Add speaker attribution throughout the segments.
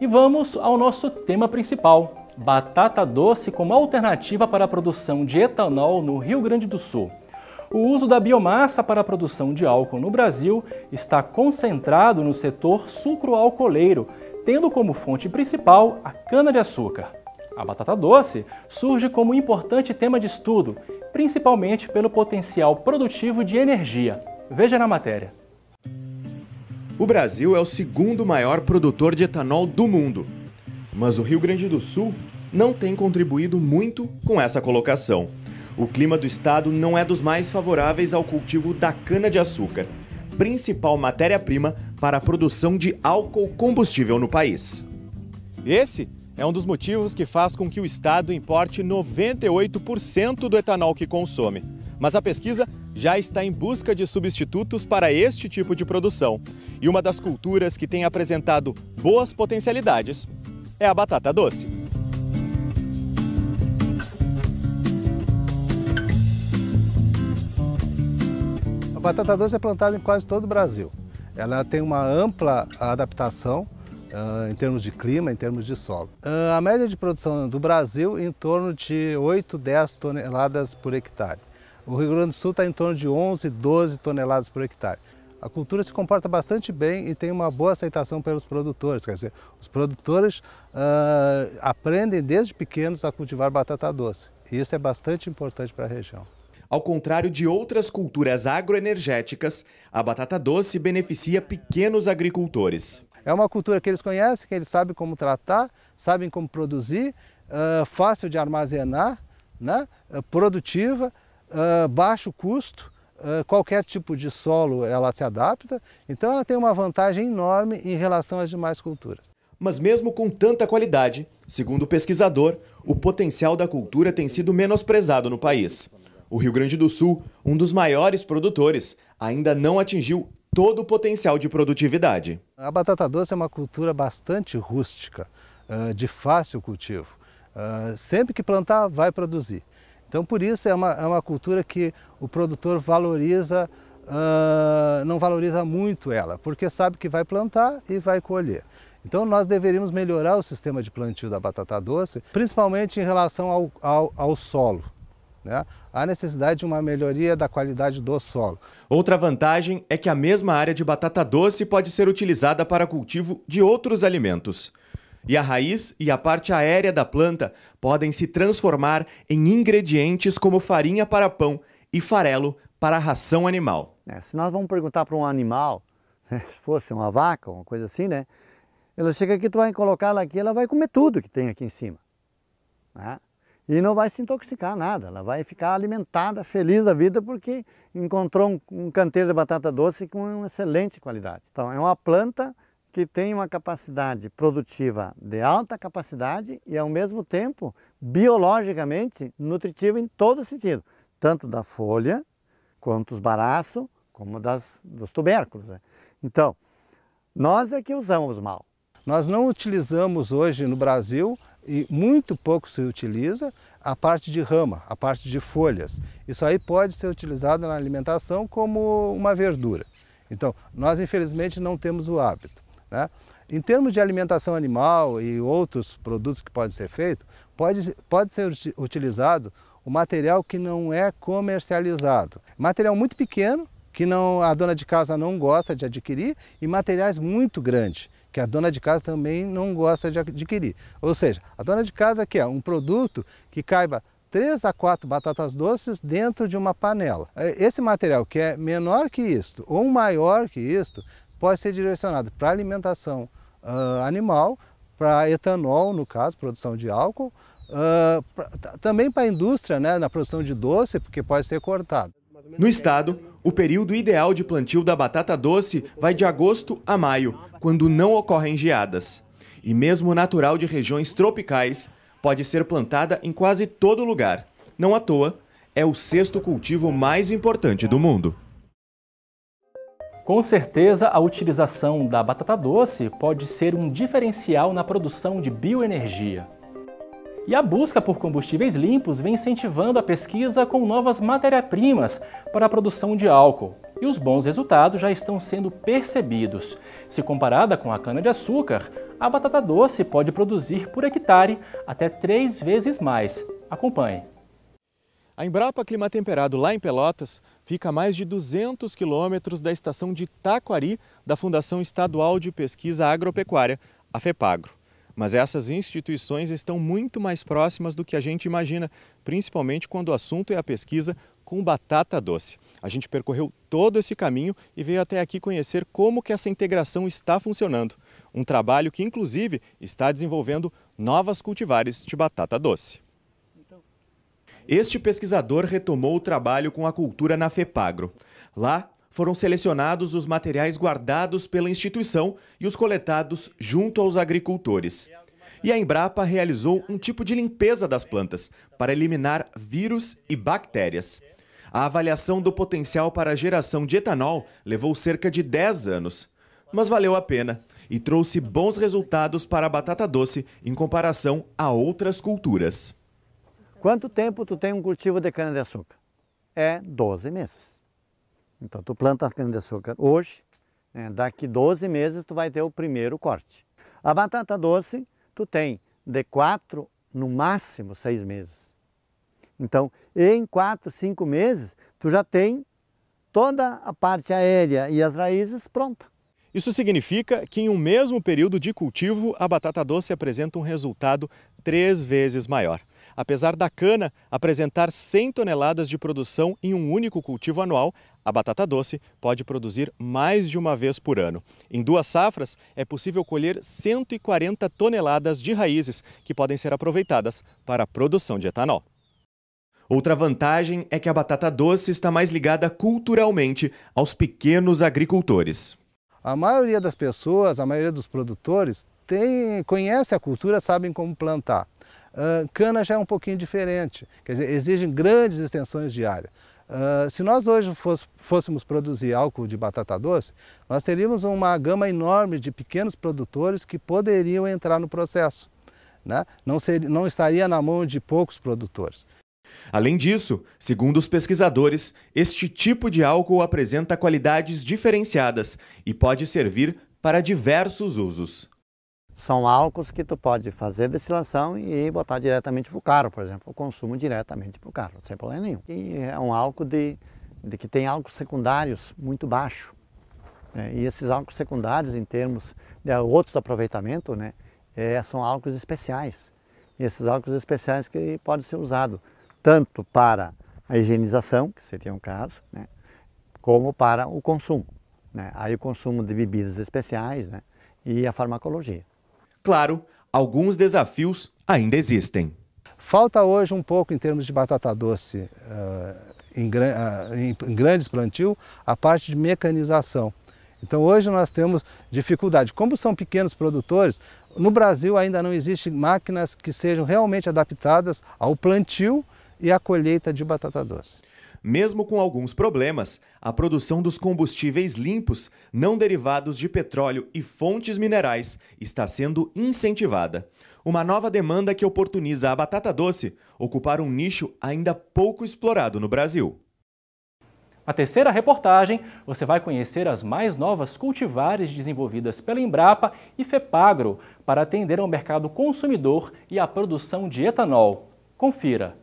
Speaker 1: E vamos ao nosso tema principal, batata doce como alternativa para a produção de etanol no Rio Grande do Sul. O uso da biomassa para a produção de álcool no Brasil está concentrado no setor sucroalcooleiro, tendo como fonte principal a cana-de-açúcar. A batata doce surge como um importante tema de estudo, principalmente pelo potencial produtivo de energia. Veja na matéria.
Speaker 2: O Brasil é o segundo maior produtor de etanol do mundo, mas o Rio Grande do Sul não tem contribuído muito com essa colocação. O clima do estado não é dos mais favoráveis ao cultivo da cana-de-açúcar, principal matéria-prima para a produção de álcool combustível no país. Esse é um dos motivos que faz com que o estado importe 98% do etanol que consome. Mas a pesquisa já está em busca de substitutos para este tipo de produção. E uma das culturas que tem apresentado boas potencialidades é a batata doce.
Speaker 3: A batata doce é plantada em quase todo o Brasil. Ela tem uma ampla adaptação em termos de clima, em termos de solo. A média de produção do Brasil é em torno de 8, 10 toneladas por hectare. O Rio Grande do Sul está em torno de 11, 12 toneladas por hectare. A cultura se comporta bastante bem e tem uma boa aceitação pelos produtores. Quer dizer, os produtores aprendem desde pequenos a cultivar batata doce. E isso é bastante importante para a região.
Speaker 2: Ao contrário de outras culturas agroenergéticas, a batata doce beneficia pequenos agricultores.
Speaker 3: É uma cultura que eles conhecem, que eles sabem como tratar, sabem como produzir, fácil de armazenar, né? Produtiva, baixo custo, qualquer tipo de solo ela se adapta, então ela tem uma vantagem enorme em relação às demais culturas.
Speaker 2: Mas mesmo com tanta qualidade, segundo o pesquisador, o potencial da cultura tem sido menosprezado no país. O Rio Grande do Sul, um dos maiores produtores, ainda não atingiu todo o potencial de produtividade.
Speaker 3: A batata doce é uma cultura bastante rústica, de fácil cultivo. Sempre que plantar, vai produzir. Então, por isso, é uma cultura que o produtor valoriza, não valoriza muito ela, porque sabe que vai plantar e vai colher. Então, nós deveríamos melhorar o sistema de plantio da batata doce, principalmente em relação ao solo, né? Há necessidade de uma melhoria da qualidade do solo.
Speaker 2: Outra vantagem é que a mesma área de batata doce pode ser utilizada para cultivo de outros alimentos. E a raiz e a parte aérea da planta podem se transformar em ingredientes como farinha para pão e farelo para ração animal.
Speaker 4: Se nós vamos perguntar para um animal, se fosse uma vaca, uma coisa assim, né? Ela chega aqui, tu vai colocar ela aqui, ela vai comer tudo que tem aqui em cima, né? E não vai se intoxicar nada, ela vai ficar alimentada, feliz da vida, porque encontrou um canteiro de batata doce com uma excelente qualidade. Então é uma planta que tem uma capacidade produtiva de alta capacidade e ao mesmo tempo biologicamente nutritiva em todo sentido, tanto da folha, quanto dos baraços, como dos tubérculos, né? Então, nós é que usamos mal.
Speaker 3: Nós não utilizamos hoje no Brasil, e muito pouco se utiliza, a parte de rama, a parte de folhas. Isso aí pode ser utilizado na alimentação como uma verdura. Então, nós infelizmente não temos o hábito, né? Em termos de alimentação animal e outros produtos que podem ser feitos, pode ser utilizado o material que não é comercializado. Material muito pequeno, que a dona de casa não gosta de adquirir, e materiais muito grandes, que a dona de casa também não gosta de adquirir. Ou seja, a dona de casa quer um produto que caiba 3 a 4 batatas doces dentro de uma panela. Esse material que é menor que isto ou maior que isto pode ser direcionado para alimentação animal, para etanol, no caso, produção de álcool, também para a indústria, né, na produção de doce, porque pode ser cortado.
Speaker 2: No estado, o período ideal de plantio da batata doce vai de agosto a maio, quando não ocorrem geadas. E mesmo natural de regiões tropicais, pode ser plantada em quase todo lugar. Não à toa, é o 6º cultivo mais importante do mundo.
Speaker 1: Com certeza, a utilização da batata doce pode ser um diferencial na produção de bioenergia. E a busca por combustíveis limpos vem incentivando a pesquisa com novas matérias-primas para a produção de álcool. e os bons resultados já estão sendo percebidos. Se comparada com a cana-de-açúcar, a batata doce pode produzir por hectare até 3 vezes mais. Acompanhe.
Speaker 2: A Embrapa Clima Temperado, lá em Pelotas, fica a mais de 200 quilômetros da estação de Taquari da Fundação Estadual de Pesquisa Agropecuária, a FEPAGRO. Mas essas instituições estão muito mais próximas do que a gente imagina, principalmente quando o assunto é a pesquisa com batata doce. A gente percorreu todo esse caminho e veio até aqui conhecer como que essa integração está funcionando. Um trabalho que, inclusive, está desenvolvendo novas cultivares de batata doce. Este pesquisador retomou o trabalho com a cultura na FEPAGRO. Lá, foram selecionados os materiais guardados pela instituição e os coletados junto aos agricultores. E a Embrapa realizou um tipo de limpeza das plantas para eliminar vírus e bactérias. A avaliação do potencial para a geração de etanol levou cerca de 10 anos, mas valeu a pena e trouxe bons resultados para a batata doce em comparação a outras culturas.
Speaker 4: Quanto tempo tu tem um cultivo de cana-de-açúcar? É 12 meses. Então tu planta a cana-de-açúcar hoje, daqui 12 meses tu vai ter o primeiro corte. A batata doce tu tem de 4, no máximo 6 meses. Então em 4, 5 meses tu já tem toda a parte aérea e as raízes pronta.
Speaker 2: Isso significa que em um mesmo período de cultivo a batata doce apresenta um resultado 3 vezes maior. Apesar da cana apresentar 100 toneladas de produção em um único cultivo anual, a batata doce pode produzir mais de uma vez por ano. Em 2 safras, é possível colher 140 toneladas de raízes que podem ser aproveitadas para a produção de etanol. Outra vantagem é que a batata doce está mais ligada culturalmente aos pequenos agricultores.
Speaker 3: A maioria das pessoas, a maioria dos produtores, conhece a cultura, sabem como plantar. Cana já é um pouquinho diferente, quer dizer, exigem grandes extensões de área. Se nós hoje fôssemos produzir álcool de batata doce, nós teríamos uma gama enorme de pequenos produtores que poderiam entrar no processo, né? Não estaria na mão de poucos produtores.
Speaker 2: Além disso, segundo os pesquisadores, este tipo de álcool apresenta qualidades diferenciadas e pode servir para diversos usos.
Speaker 4: São álcools que tu pode fazer destilação e botar diretamente para o carro, por exemplo, o consumo diretamente para o carro, sem problema nenhum. E é um álcool que tem álcools secundários muito baixo. E esses álcools secundários, em termos de outros aproveitamentos, né, são álcools especiais. E esses álcools especiais que podem ser usados tanto para a higienização, que seria um caso, né, como para o consumo. Né? Aí o consumo de bebidas especiais, né, e a farmacologia.
Speaker 2: Claro, alguns desafios ainda existem.
Speaker 3: Falta hoje um pouco em termos de batata doce, em grandes plantios, a parte de mecanização. Então hoje nós temos dificuldade. Como são pequenos produtores, no Brasil ainda não existem máquinas que sejam realmente adaptadas ao plantio e à colheita de batata doce.
Speaker 2: Mesmo com alguns problemas, a produção dos combustíveis limpos, não derivados de petróleo e fontes minerais, está sendo incentivada. Uma nova demanda que oportuniza a batata doce ocupar um nicho ainda pouco explorado no Brasil.
Speaker 1: Na terceira reportagem, você vai conhecer as mais novas cultivares desenvolvidas pela Embrapa e FEPAGRO para atender ao mercado consumidor e à produção de etanol. Confira!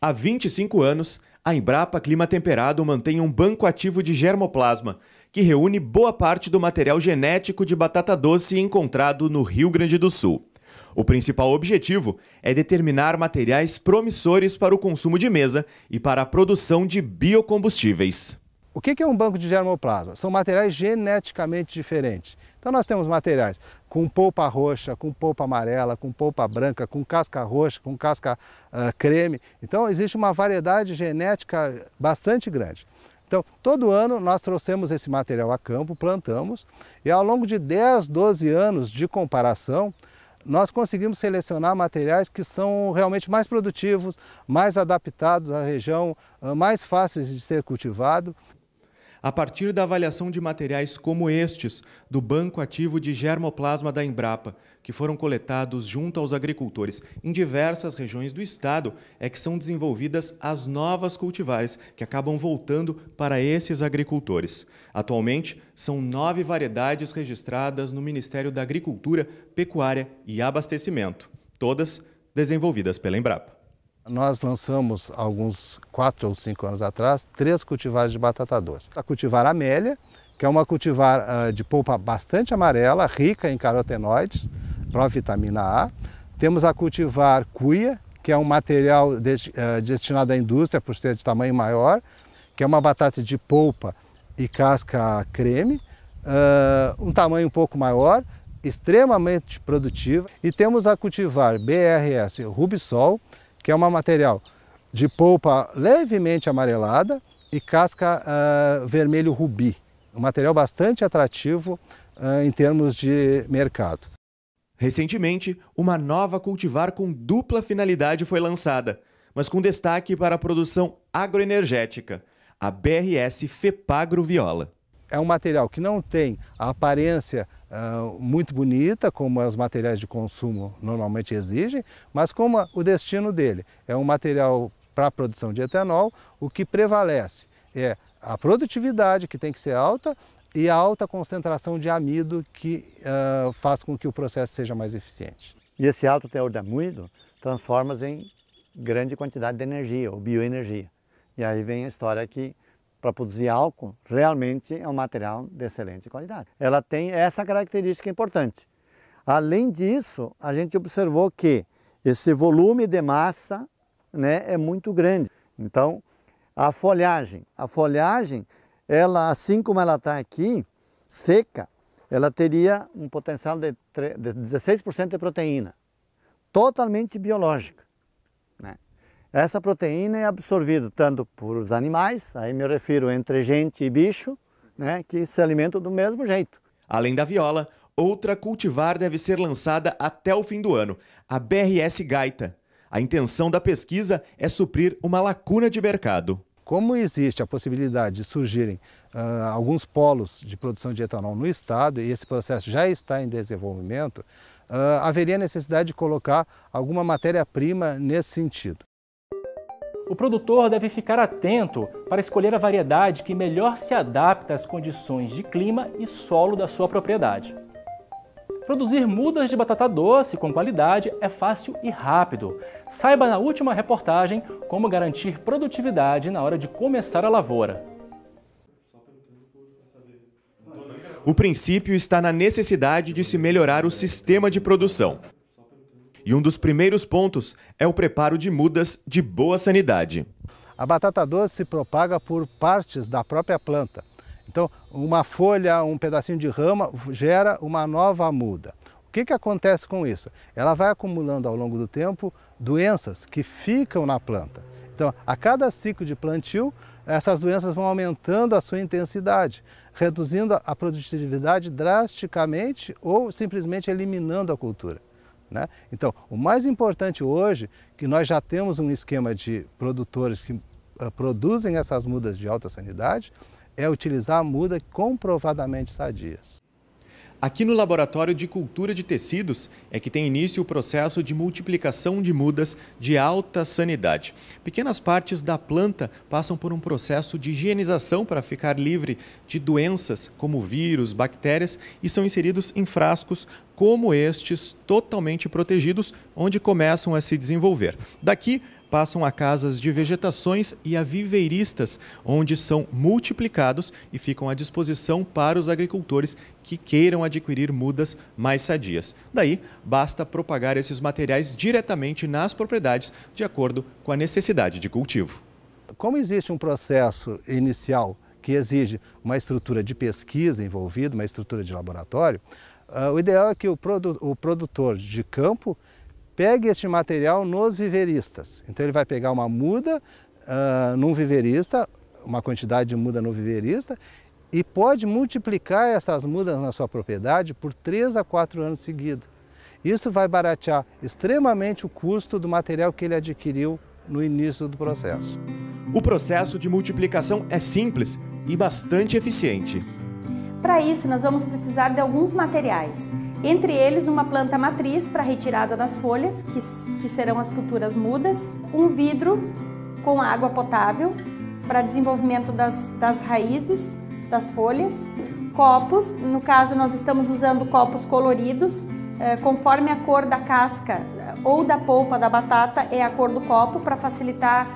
Speaker 2: Há 25 anos, a Embrapa Clima Temperado mantém um banco ativo de germoplasma, que reúne boa parte do material genético de batata doce encontrado no Rio Grande do Sul. O principal objetivo é determinar materiais promissores para o consumo de mesa e para a produção de biocombustíveis.
Speaker 3: O que é um banco de germoplasma? São materiais geneticamente diferentes. Então nós temos materiais com polpa roxa, com polpa amarela, com polpa branca, com casca roxa, com casca creme. Então existe uma variedade genética bastante grande. Então todo ano nós trouxemos esse material a campo, plantamos e ao longo de 10, 12 anos de comparação, nós conseguimos selecionar materiais que são realmente mais produtivos, mais adaptados à região, mais fáceis de ser cultivado.
Speaker 2: a partir da avaliação de materiais como estes, do Banco Ativo de Germoplasma da Embrapa, que foram coletados junto aos agricultores em diversas regiões do estado, é que são desenvolvidas as novas cultivares, que acabam voltando para esses agricultores. Atualmente, são 9 variedades registradas no Ministério da Agricultura, Pecuária e Abastecimento, todas desenvolvidas pela Embrapa.
Speaker 3: Nós lançamos, alguns 4 ou 5 anos atrás, 3 cultivares de batata doce. A cultivar Amélia, que é uma cultivar de polpa bastante amarela, rica em carotenoides, provitamina A. Temos a cultivar Cuia, que é um material destinado à indústria por ser de tamanho maior, que é uma batata de polpa e casca creme, um tamanho um pouco maior, extremamente produtiva. E temos a cultivar BRS Rubisol, que é um material de polpa levemente amarelada e casca vermelho rubi, um material bastante atrativo em termos de mercado.
Speaker 2: Recentemente, uma nova cultivar com dupla finalidade foi lançada, mas com destaque para a produção agroenergética, a BRS Fepagro Viola.
Speaker 3: É um material que não tem a aparência muito bonita, como os materiais de consumo normalmente exigem, mas como o destino dele é um material para a produção de etanol, o que prevalece é a produtividade, que tem que ser alta, e a alta concentração de amido, que faz com que o processo seja mais eficiente.
Speaker 4: E esse alto teor de amido transforma-se em grande quantidade de energia, ou bioenergia. E aí vem a história que, para produzir álcool, realmente é um material de excelente qualidade. Ela tem essa característica importante. Além disso, a gente observou que esse volume de massa, né, é muito grande. Então, a folhagem, ela, assim como ela está aqui, seca, ela teria um potencial de 16% de proteína, totalmente biológica, né? Essa proteína é absorvida tanto por os animais, aí me refiro entre gente e bicho, né, que se alimentam do mesmo jeito.
Speaker 2: Além da viola, outra cultivar deve ser lançada até o fim do ano, a BRS Gaita. A intenção da pesquisa é suprir uma lacuna de mercado.
Speaker 3: Como existe a possibilidade de surgirem alguns polos de produção de etanol no estado, e esse processo já está em desenvolvimento, haveria necessidade de colocar alguma matéria-prima nesse sentido.
Speaker 1: O produtor deve ficar atento para escolher a variedade que melhor se adapta às condições de clima e solo da sua propriedade. Produzir mudas de batata doce com qualidade é fácil e rápido. Saiba na última reportagem como garantir produtividade na hora de começar a lavoura.
Speaker 2: O princípio está na necessidade de se melhorar o sistema de produção. E um dos primeiros pontos é o preparo de mudas de boa sanidade.
Speaker 3: A batata doce se propaga por partes da própria planta. Então, uma folha, um pedacinho de rama gera uma nova muda. O que acontece com isso? Ela vai acumulando ao longo do tempo doenças que ficam na planta. Então, a cada ciclo de plantio, essas doenças vão aumentando a sua intensidade, reduzindo a produtividade drasticamente ou simplesmente eliminando a cultura, né? Então, o mais importante hoje, que nós já temos um esquema de produtores que produzem essas mudas de alta sanidade, é utilizar a muda comprovadamente sadias.
Speaker 2: Aqui no Laboratório de Cultura de Tecidos é que tem início o processo de multiplicação de mudas de alta sanidade. Pequenas partes da planta passam por um processo de higienização para ficar livre de doenças como vírus, bactérias e são inseridos em frascos como estes, totalmente protegidos, onde começam a se desenvolver. Daqui passam a casas de vegetações e a viveiristas, onde são multiplicados e ficam à disposição para os agricultores que queiram adquirir mudas mais sadias. Daí, basta propagar esses materiais diretamente nas propriedades, de acordo com a necessidade de cultivo.
Speaker 3: Como existe um processo inicial que exige uma estrutura de pesquisa envolvida, uma estrutura de laboratório, o ideal é que o produtor de campo pegue este material nos viveiristas. Então ele vai pegar uma muda num viveirista, uma quantidade de muda no viveirista, e pode multiplicar essas mudas na sua propriedade por 3 a 4 anos seguidos. Isso vai baratear extremamente o custo do material que ele adquiriu no início do processo.
Speaker 2: O processo de multiplicação é simples, e bastante eficiente.
Speaker 5: Para isso, nós vamos precisar de alguns materiais, entre eles uma planta matriz para retirada das folhas, que serão as futuras mudas, um vidro com água potável para desenvolvimento das raízes das folhas, copos, no caso nós estamos usando copos coloridos, conforme a cor da casca ou da polpa da batata é a cor do copo, para facilitar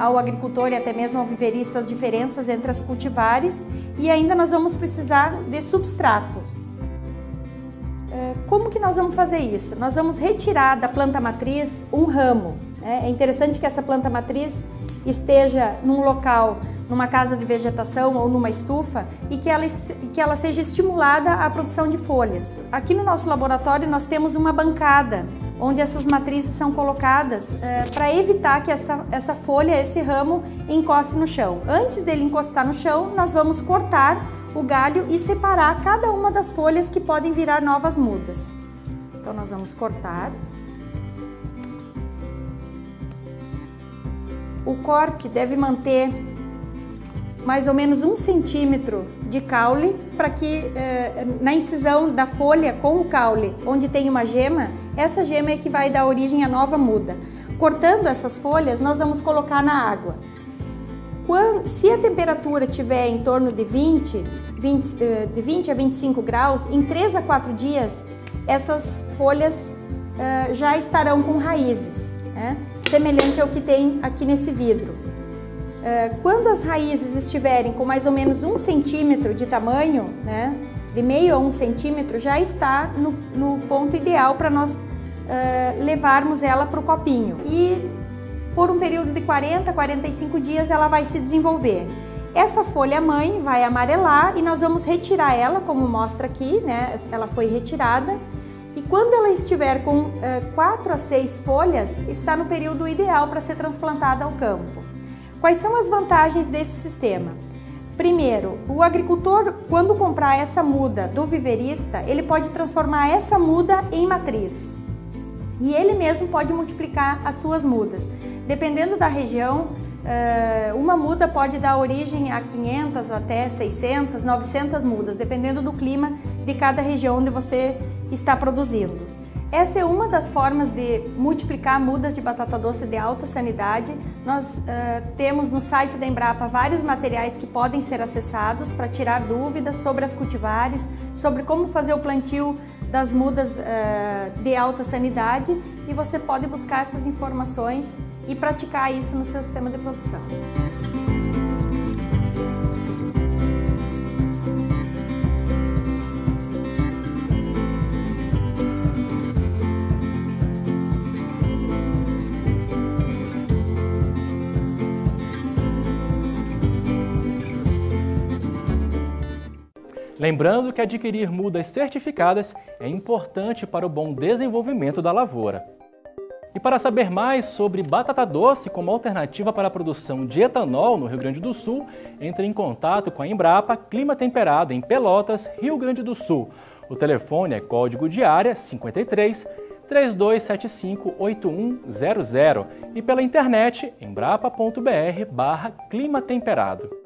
Speaker 5: ao agricultor e até mesmo ao viverista as diferenças entre as cultivares. E ainda nós vamos precisar de substrato. Como que nós vamos fazer isso? Nós vamos retirar da planta matriz um ramo. É interessante que essa planta matriz esteja num local, numa casa de vegetação ou numa estufa, e que ela seja estimulada à produção de folhas. Aqui no nosso laboratório nós temos uma bancada onde essas matrizes são colocadas para evitar que essa folha, esse ramo, encoste no chão. Antes dele encostar no chão, nós vamos cortar o galho e separar cada uma das folhas que podem virar novas mudas. Então nós vamos cortar. O corte deve manter mais ou menos 1 centímetro de caule, para que na incisão da folha com o caule, onde tem uma gema, essa gema é que vai dar origem à nova muda. Cortando essas folhas, nós vamos colocar na água. Se a temperatura estiver em torno de 20 a 25 graus, em 3 a 4 dias, essas folhas já estarão com raízes, né? Semelhante ao que tem aqui nesse vidro. Quando as raízes estiverem com mais ou menos 1 centímetro de tamanho, né, de meio a 1 centímetro, já está no ponto ideal para nós levarmos ela para o copinho. E por um período de 40 a 45 dias ela vai se desenvolver. Essa folha mãe vai amarelar e nós vamos retirar ela, como mostra aqui, né, ela foi retirada. E quando ela estiver com 4 a 6 folhas, está no período ideal para ser transplantada ao campo. Quais são as vantagens desse sistema? Primeiro, o agricultor, quando comprar essa muda do viverista, ele pode transformar essa muda em matriz. E ele mesmo pode multiplicar as suas mudas. Dependendo da região, uma muda pode dar origem a 500 até 600, 900 mudas, dependendo do clima de cada região onde você está produzindo. Essa é uma das formas de multiplicar mudas de batata doce de alta sanidade. Nós temos no site da Embrapa vários materiais que podem ser acessados para tirar dúvidas sobre as cultivares, sobre como fazer o plantio das mudas de alta sanidade, e você pode buscar essas informações e praticar isso no seu sistema de produção.
Speaker 1: Lembrando que adquirir mudas certificadas é importante para o bom desenvolvimento da lavoura. E para saber mais sobre batata doce como alternativa para a produção de etanol no Rio Grande do Sul, entre em contato com a Embrapa Clima Temperado em Pelotas, Rio Grande do Sul. O telefone é código de área 53 3275 8100 e pela internet embrapa.br/climatemperado.